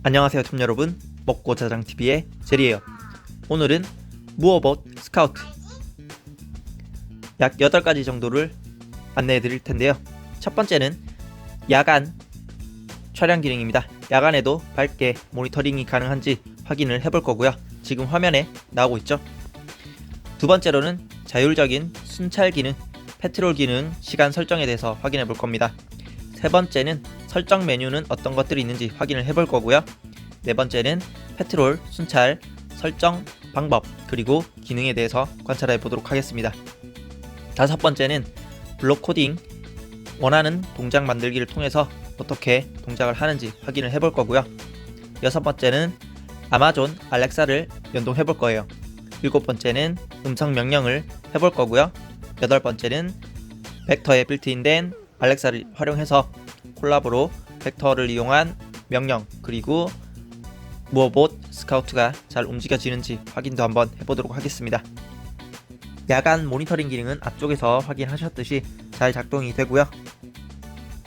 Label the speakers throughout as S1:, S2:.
S1: 안녕하세요 톰 여러분, 먹고자장TV의 제리예요. 오늘은 무어봇 스카우트 약 8가지 정도를 안내해 드릴 텐데요. 첫 번째는 야간 촬영 기능입니다. 야간에도 밝게 모니터링이 가능한지 확인을 해볼 거고요. 지금 화면에 나오고 있죠. 두 번째로는 자율적인 순찰 기능, 페트롤 기능, 시간 설정에 대해서 확인해 볼 겁니다. 세 번째는 설정 메뉴는 어떤 것들이 있는지 확인을 해볼 거고요. 네 번째는 페트롤, 순찰, 설정 방법, 그리고 기능에 대해서 관찰해 보도록 하겠습니다. 다섯 번째는 블록 코딩, 원하는 동작 만들기를 통해서 어떻게 동작을 하는지 확인을 해볼 거고요. 여섯 번째는 아마존 알렉사를 연동해 볼 거예요. 일곱 번째는 음성 명령을 해볼 거고요. 여덟 번째는 벡터에 빌트인된 알렉사를 활용해서 콜라보로 벡터를 이용한 명령, 그리고 무어봇 스카우트가 잘 움직여지는지 확인도 한번 해보도록 하겠습니다. 야간 모니터링 기능은 앞쪽에서 확인하셨듯이 잘 작동이 되고요.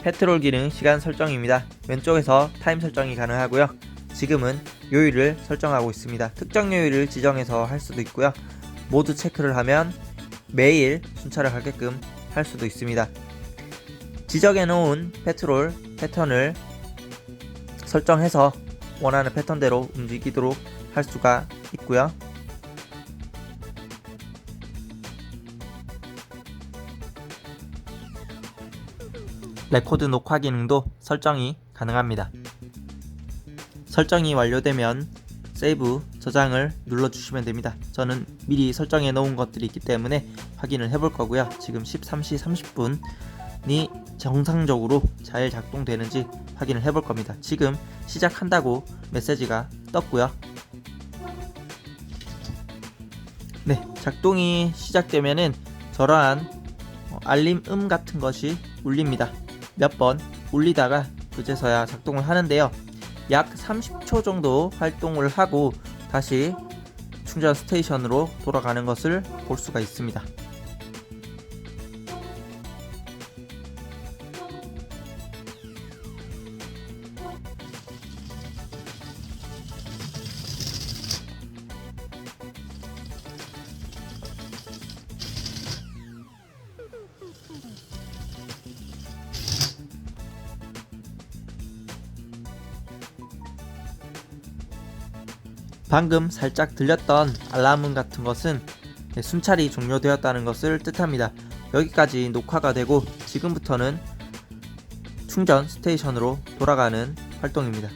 S1: 페트롤 기능 시간 설정입니다. 왼쪽에서 타임 설정이 가능하고요. 지금은 요일을 설정하고 있습니다. 특정 요일을 지정해서 할 수도 있고요. 모두 체크를 하면 매일 순찰을 하게끔 할 수도 있습니다. 지정해 놓은 페트롤 패턴을 설정해서 원하는 패턴대로 움직이도록 할 수가 있고요. 레코드 녹화 기능도 설정이 가능합니다. 설정이 완료되면 세이브 저장을 눌러주시면 됩니다. 저는 미리 설정해 놓은 것들이 있기 때문에 확인을 해볼 거고요. 지금 13시 30분이 정상적으로 잘 작동되는지 확인을 해볼 겁니다. 지금 시작한다고 메시지가 떴고요. 네, 작동이 시작되면은 저러한 알림 같은 것이 울립니다. 몇 번 울리다가 그제서야 작동을 하는데요. 약 30초 정도 활동을 하고 다시 충전 스테이션으로 돌아가는 것을 볼 수가 있습니다. 방금 살짝 들렸던 알람음 같은 것은 순찰이 종료되었다는 것을 뜻합니다. 여기까지 녹화가 되고 지금부터는 충전 스테이션으로 돌아가는 활동입니다.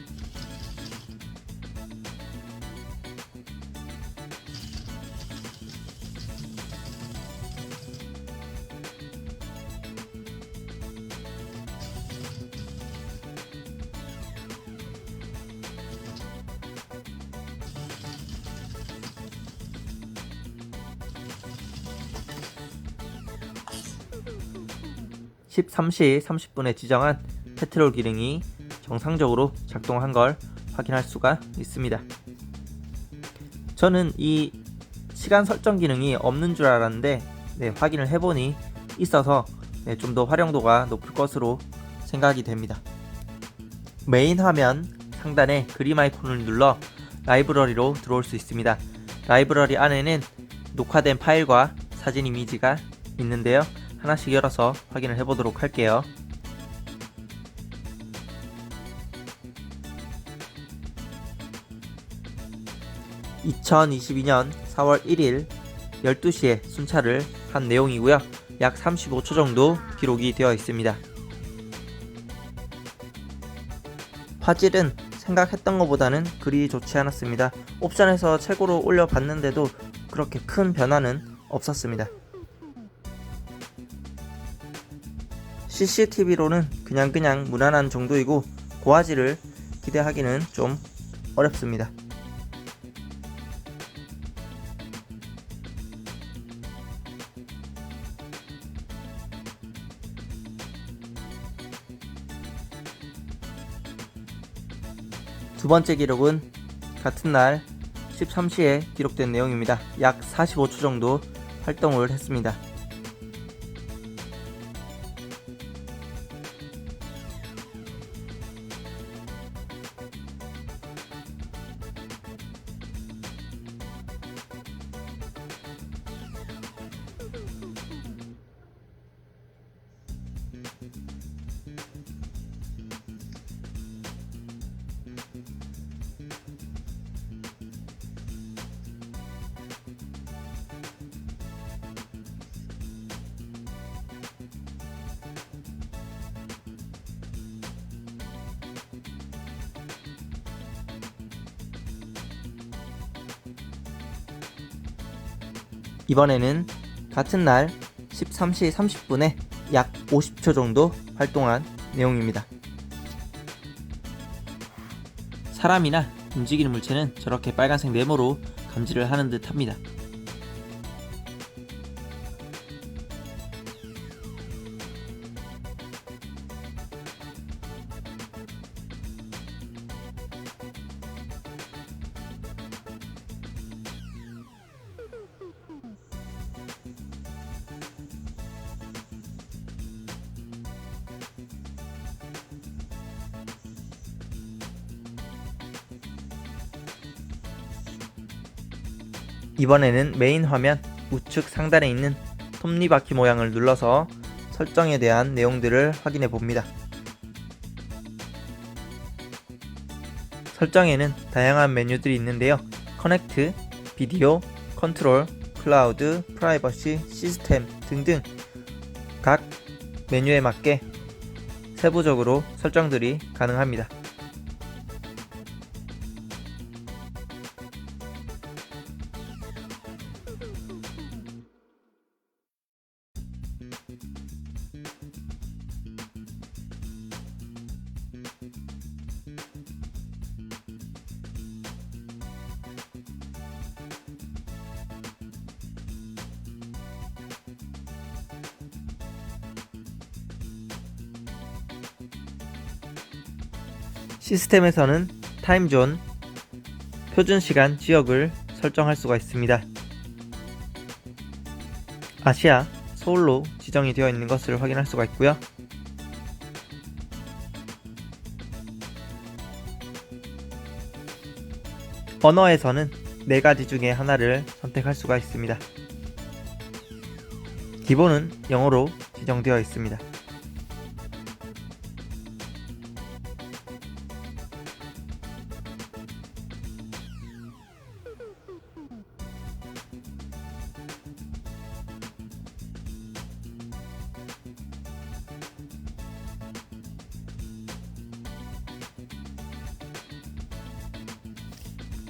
S1: (10) 13시 30분에 지정한 페트롤 기능이 정상적으로 작동한 걸 확인할 수가 있습니다. 저는 이 시간 설정 기능이 없는 줄 알았는데 확인을 해보니 있어서 좀 더 활용도가 높을 것으로 생각이 됩니다. 메인 화면 상단에 그림 아이콘을 눌러 라이브러리로 들어올 수 있습니다. 라이브러리 안에는 녹화된 파일과 사진 이미지가 있는데요. 하나씩 열어서 확인을 해보도록 할게요. (2022년 4월 1일) 12시에 순찰을 한 내용이고요. 약 35초 정도 기록이 되어 있습니다. 화질은 생각했던 것보다는 그리 좋지 않았습니다. 옵션에서 최고로 올려봤는데도 그렇게 큰 변화는 없었습니다. CCTV로는 그냥 무난한 정도이고 고화질을 기대하기는 좀 어렵습니다. 두 번째 기록은 같은 날 13시에 기록된 내용입니다. 약 45초 정도 활동을 했습니다. 이번에는 같은 날 13시 30분에 약 50초 정도 활동한 내용입니다. 사람이나 움직이는 물체는 저렇게 빨간색 네모로 감지를 하는 듯 합니다. 이번에는 메인 화면 우측 상단에 있는 톱니바퀴 모양을 눌러서 설정에 대한 내용들을 확인해 봅니다. 설정에는 다양한 메뉴들이 있는데요. 커넥트, 비디오, 컨트롤, 클라우드, 프라이버시, 시스템 등등 각 메뉴에 맞게 세부적으로 설정들이 가능합니다. 시스템에서는 타임존, 표준시간 지역을 설정할 수가 있습니다. 아시아, 서울로 지정이 되어 있는 것을 확인할 수가 있고요. 언어에서는 4가지 중에 하나를 선택할 수가 있습니다. 기본은 영어로 지정되어 있습니다.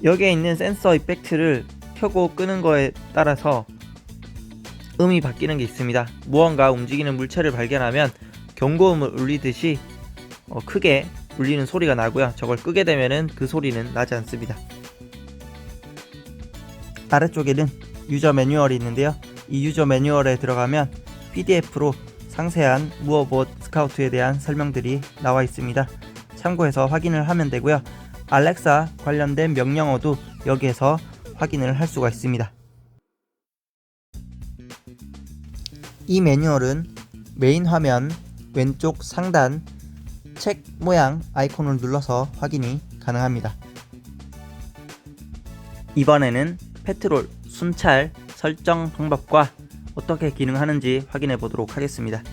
S1: 여기에 있는 센서 이펙트를 켜고 끄는 거에 따라서 음이 바뀌는 게 있습니다. 무언가 움직이는 물체를 발견하면 경고음을 울리듯이 크게 울리는 소리가 나고요. 저걸 끄게 되면은 그 소리는 나지 않습니다. 아래쪽에는 유저 매뉴얼이 있는데요. 이 유저 매뉴얼에 들어가면 PDF로 상세한 무어봇 스카우트에 대한 설명들이 나와 있습니다. 참고해서 확인을 하면 되고요. 알렉사 관련된 명령어도 여기에서 확인을 할 수가 있습니다. 이 매뉴얼은 메인 화면 왼쪽 상단 책 모양 아이콘을 눌러서 확인이 가능합니다. 이번에는 페트롤 순찰 설정 방법과 어떻게 기능하는지 확인해 보도록 하겠습니다.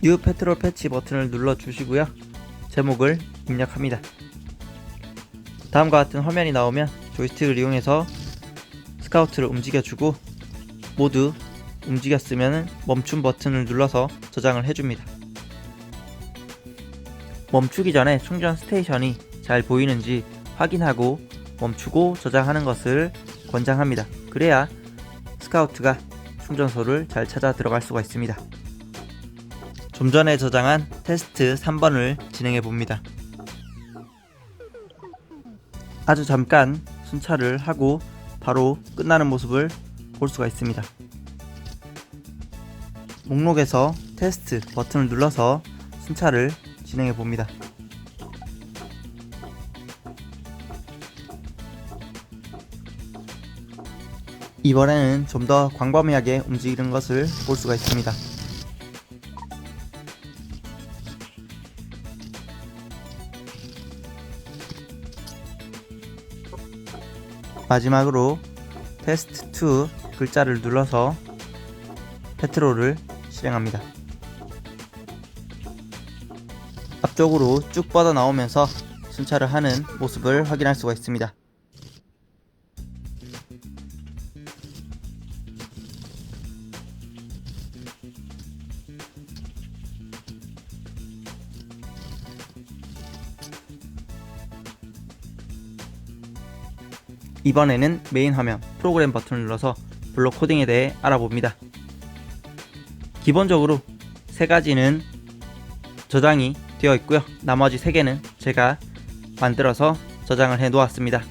S1: 뉴 페트롤 패치 버튼을 눌러 주시고요. 제목을 입력합니다. 다음과 같은 화면이 나오면 조이스틱을 이용해서 스카우트를 움직여주고 모두 움직였으면 멈춤 버튼을 눌러서 저장을 해줍니다. 멈추기 전에 충전 스테이션이 잘 보이는지 확인하고 멈추고 저장하는 것을 권장합니다. 그래야 스카우트가 충전소를 잘 찾아 들어갈 수가 있습니다. 좀 전에 저장한 테스트 3번을 진행해 봅니다. 아주 잠깐 순찰을 하고 바로 끝나는 모습을 볼 수가 있습니다. 목록에서 테스트 버튼을 눌러서 순찰을 진행해 봅니다. 이번에는 좀 더 광범위하게 움직이는 것을 볼 수가 있습니다. 마지막으로 테스트 2 글자를 눌러서 페트롤을 실행합니다. 앞쪽으로 쭉 뻗어 나오면서 순찰을 하는 모습을 확인할 수가 있습니다. 이번에는 메인 화면 프로그램 버튼을 눌러서 블록 코딩에 대해 알아봅니다. 기본적으로 세 가지는 저장이 되어 있고요. 나머지 세 개는 제가 만들어서 저장을 해 놓았습니다.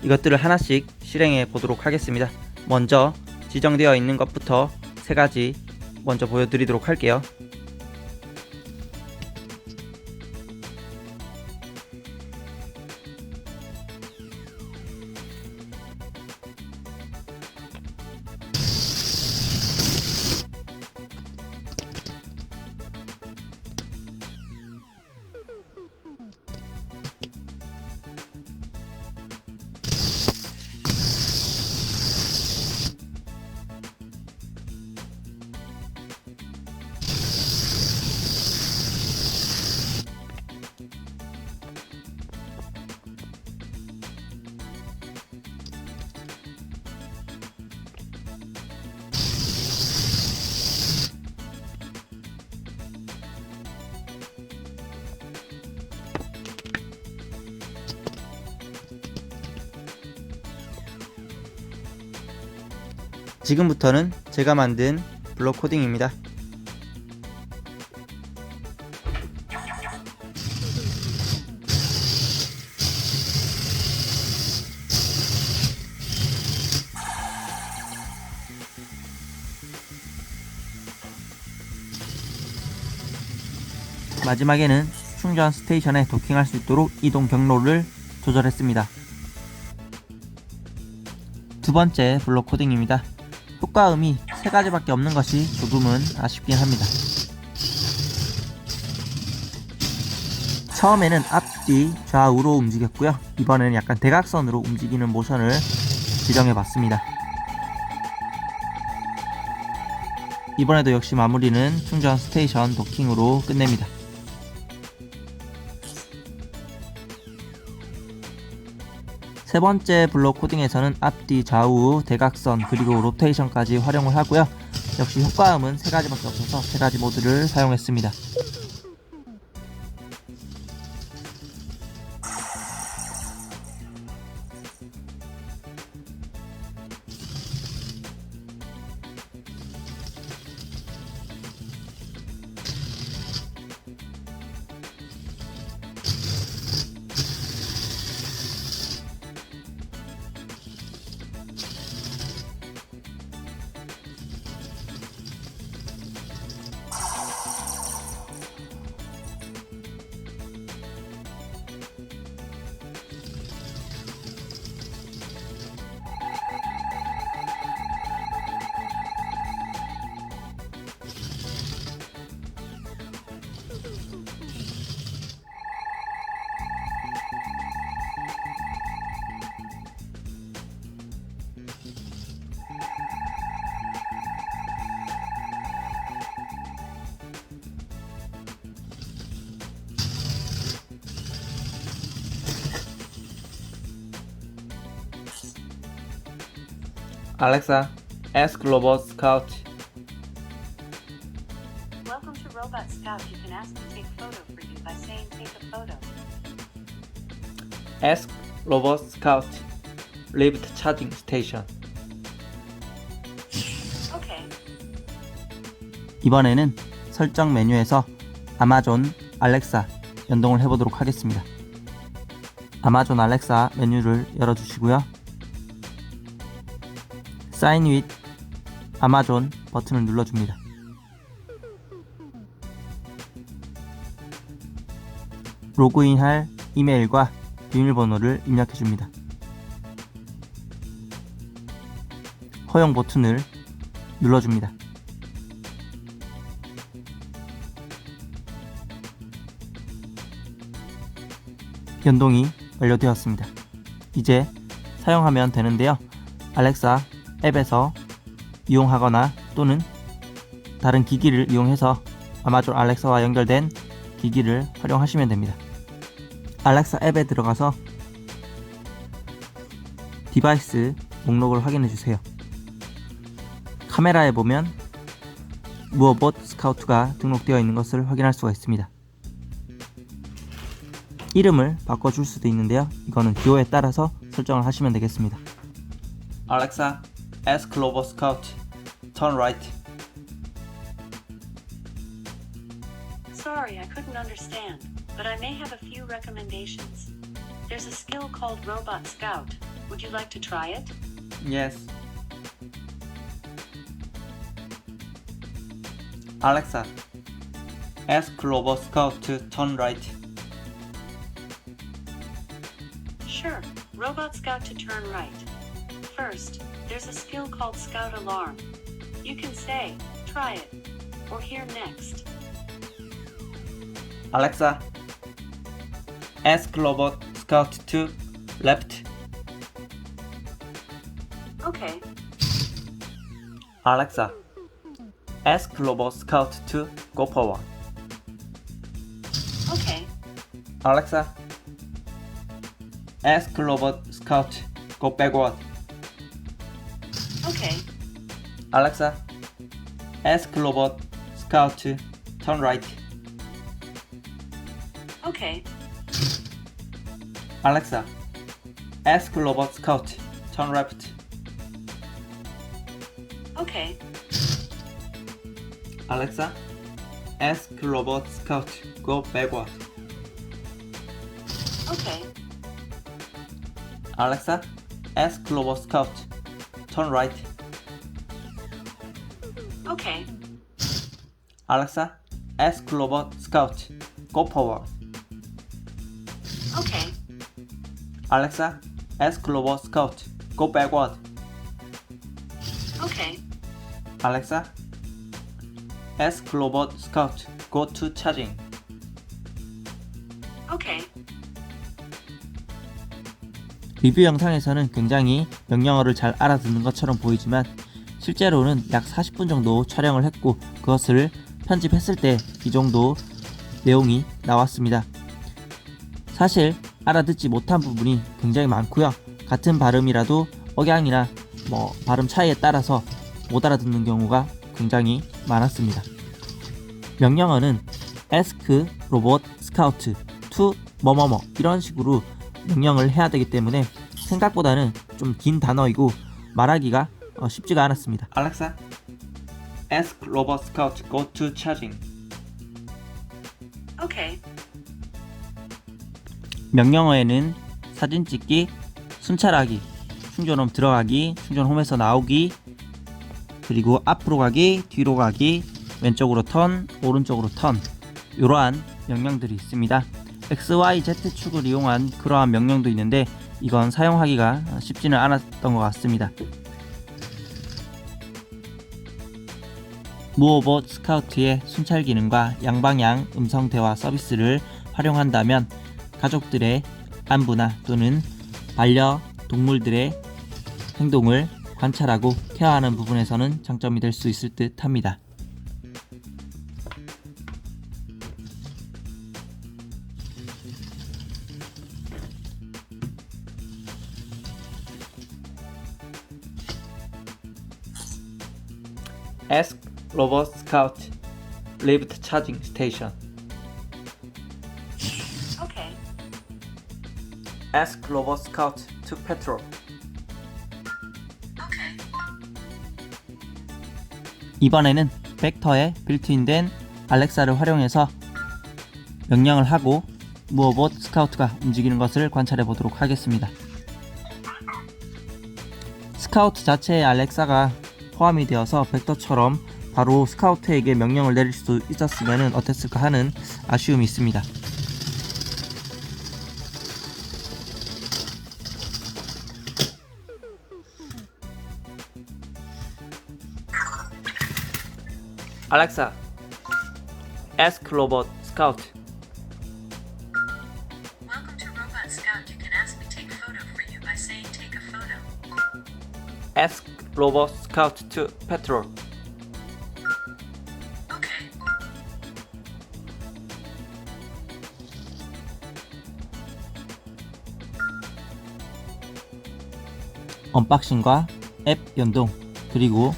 S1: 이것들을 하나씩 실행해 보도록 하겠습니다. 먼저 지정되어 있는 것부터 세 가지 먼저 보여드리도록 할게요. 지금부터는 제가 만든 블록 코딩입니다. 마지막에는 충전 스테이션에 도킹할 수 있도록 이동 경로를 조절했습니다. 두 번째 블록 코딩입니다. 효과음이 세 가지밖에 없는 것이 조금은 아쉽긴 합니다. 처음에는 앞뒤 좌우로 움직였고요. 이번에는 약간 대각선으로 움직이는 모션을 지정해 봤습니다. 이번에도 역시 마무리는 충전 스테이션 도킹으로 끝냅니다. 세 번째 블록 코딩에서는 앞뒤, 좌우, 대각선, 그리고 로테이션까지 활용을 하고요. 역시 효과음은 세 가지밖에 없어서 세 가지 모드를 사용했습니다. Alexa, ask Robot Scout.
S2: Welcome to Robot Scout. You can ask to take a photo for you by saying take a photo.
S1: Ask Robot Scout. Lift charging station.
S2: Okay.
S1: 이번에는 설정 메뉴에서 아마존 알렉사 연동을 해보도록 하겠습니다. 아마존 알렉사 메뉴를 열어주시고요. Sign with 아마존 버튼을 눌러줍니다. 로그인할 이메일과 비밀번호를 입력해줍니다. 허용 버튼을 눌러줍니다. 연동이 완료되었습니다. 이제 사용하면 되는데요. 알렉사 앱에서 이용하거나 또는 다른 기기를 이용해서 아마존 알렉사와 연결된 기기를 활용하시면 됩니다. 알렉사 앱에 들어가서 디바이스 목록을 확인해 주세요. 카메라에 보면 무어봇 스카우트가 등록되어 있는 것을 확인할 수가 있습니다. 이름을 바꿔줄 수도 있는데요. 이거는 기호에 따라서 설정을 하시면 되겠습니다. Alexa, ask Global Scout, turn right.
S2: Sorry, I couldn't understand, but I may have a few recommendations. There's a skill called Robot Scout. Would you like to try it?
S1: Yes. Alexa, ask Global Scout to turn right.
S2: Sure, Robot Scout to turn right. First, there's a skill called Scout Alarm. You can say, try it, or hear next.
S1: Alexa, ask Robot Scout to left.
S2: Okay,
S1: Alexa, ask Robot Scout to go forward.
S2: okay,
S1: Alexa, ask Robot Scout go backward.
S2: okay,
S1: Alexa, ask Robot Scout to turn right.
S2: okay,
S1: Alexa, ask Robot Scout turn left.
S2: okay,
S1: Alexa, ask Robot Scout go backward.
S2: okay,
S1: Alexa, ask Robot Scout turn right.
S2: okay,
S1: Alexa, ask Robot Scout go forward.
S2: okay,
S1: Alexa, ask Robot Scout go backward.
S2: okay,
S1: Alexa, ask Robot Scout go to charging.
S2: okay.
S1: 리뷰 영상에서는 굉장히 명령어를 잘 알아듣는 것처럼 보이지만 실제로는 약 40분 정도 촬영을 했고 그것을 편집했을 때 이 정도 내용이 나왔습니다. 사실 알아듣지 못한 부분이 굉장히 많고요. 같은 발음이라도 억양이나 발음 차이에 따라서 못 알아듣는 경우가 굉장히 많았습니다. 명령어는 ask robot scout to 뭐뭐뭐 이런 식으로 명령을 해야 되기 때문에 생각보다는 좀 긴 단어이고 말하기가 쉽지가 않았습니다. Alexa, ask robot scout go to charging.
S2: Okay,
S1: 명령어에는 사진 찍기, 순찰하기, 충전홈 들어가기, 충전홈에서 나오기, 그리고 앞으로 가기, 뒤로 가기, 왼쪽으로 턴, 오른쪽으로 턴 이러한 명령들이 있습니다. XYZ축을 이용한 그러한 명령도 있는데 이건 사용하기가 쉽지는 않았던 것 같습니다. 무오봇 스카우트의 순찰 기능과 양방향 음성 대화 서비스를 활용한다면 가족들의 안부나 또는 반려동물들의 행동을 관찰하고 케어하는 부분에서는 장점이 될 수 있을 듯 합니다. Ask Robot Scout Lift Charging Station.
S2: okay,
S1: Ask Robot Scout to patrol.
S2: okay,
S1: 이번에는 벡터에 빌트인된 알렉사를 활용해서 명령을 하고 무어봇 스카우트가 움직이는 것을 관찰해 보도록 하겠습니다. 스카우트 자체에 알렉사가 포함이 되어서 벡터처럼 바로 스카우트에게 명령을 내릴 수 있었으면 어땠을까 하는 아쉬움이 있습니다. Alexa, ask Robot Scout.
S2: Welcome to Robot Scout. You can ask me take photo for you by saying take a photo.
S1: Ask Robot Scout to patrol.
S2: Okay.
S1: 언박싱과 앱 연동, 그리고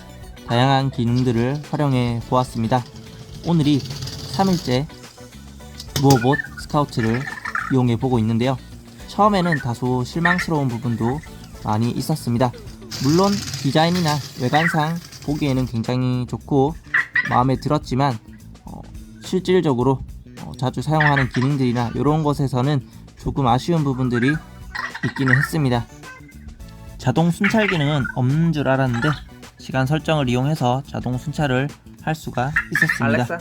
S1: 다양한 기능들을 활용해 보았습니다. 오늘이 3일째 로봇 스카우트를 이용해 보고 있는데요. 처음에는 다소 실망스러운 부분도 많이 있었습니다. 물론 디자인이나 외관상 보기에는 굉장히 좋고 마음에 들었지만 실질적으로 자주 사용하는 기능들이나 이런 것에서는 조금 아쉬운 부분들이 있기는 했습니다. 자동 순찰 기능은 없는 줄 알았는데 시간 설정을 이용해서 자동 순찰을 할 수가 있었습니다.
S3: 알렉사,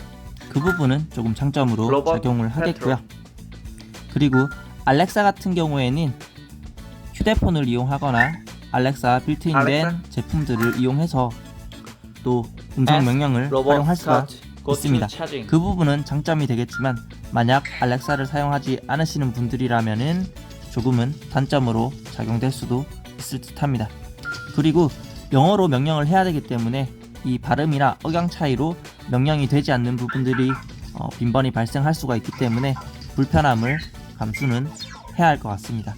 S1: 그 부분은 조금 장점으로
S3: 로봇
S1: 작용을 하겠고요. 그리고 알렉사 같은 경우에는 휴대폰을 이용하거나 알렉사 빌트인된
S3: 알렉사?
S1: 제품들을 이용해서 또 음성 명령을 활용할 수가 있습니다. 그 부분은 장점이 되겠지만 만약 알렉사를 사용하지 않으시는 분들이라면은 조금은 단점으로 작용될 수도 있을 듯 합니다. 그리고 영어로 명령을 해야 되기 때문에 이 발음이나 억양 차이로 명령이 되지 않는 부분들이 빈번히 발생할 수가 있기 때문에 불편함을 감수는 해야 할 것 같습니다.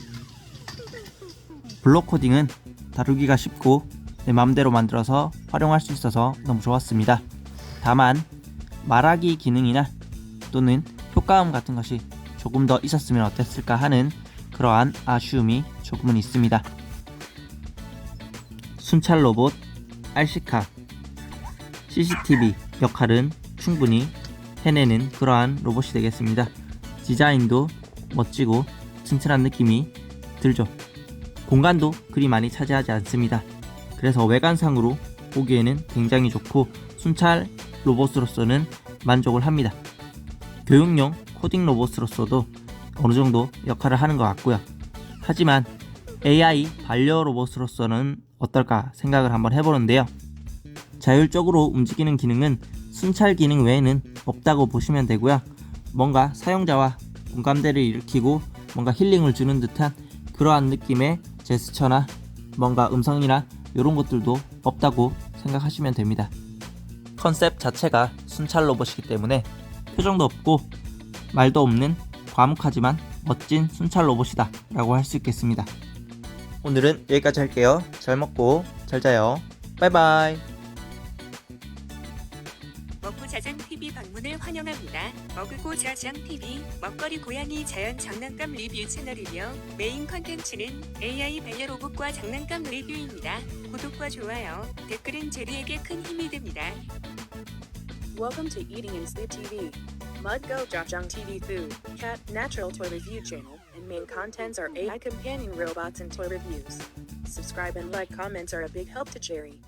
S1: 블록 코딩은 다루기가 쉽고 내 마음대로 만들어서 활용할 수 있어서 너무 좋았습니다. 다만 말하기 기능이나 또는 효과음 같은 것이 조금 더 있었으면 어땠을까 하는 그러한 아쉬움이 조금은 있습니다. 순찰 로봇 RC카 CCTV 역할은 충분히 해내는 그러한 로봇이 되겠습니다. 디자인도 멋지고 튼튼한 느낌이 들죠. 공간도 그리 많이 차지하지 않습니다. 그래서 외관상으로 보기에는 굉장히 좋고 순찰 로봇으로서는 만족을 합니다. 교육용 코딩 로봇으로서도 어느 정도 역할을 하는 것 같고요. 하지만 AI 반려 로봇으로서는 어떨까 생각을 한번 해보는데요. 자율적으로 움직이는 기능은 순찰 기능 외에는 없다고 보시면 되고요. 뭔가 사용자와 공감대를 일으키고 뭔가 힐링을 주는 듯한 그러한 느낌의 제스처나 뭔가 음성이나 이런 것들도 없다고 생각하시면 됩니다. 컨셉 자체가 순찰 로봇이기 때문에 표정도 없고 말도 없는 과묵하지만 멋진 순찰 로봇이다 라고 할 수 있겠습니다. 오늘은 여기까지 할게요. 잘 먹고 잘 자요. 바이바이.
S4: 먹고 자장 TV 방문을 환영합니다. 먹고 자장 TV 먹거리 고양이 자연 장난감 리뷰 채널이며 메인 컨텐츠는 AI 반려 로봇과 장난감 리뷰입니다. 구독과 좋아요, 댓글은 제리에게 큰 힘이 됩니다.
S5: Welcome to Eating and Sleep TV. Mud Go Jajang TV Food, Cat, Natural Toy Review Channel, and main contents are AI companion robots and toy reviews. Subscribe and like comments are a big help to Jerry.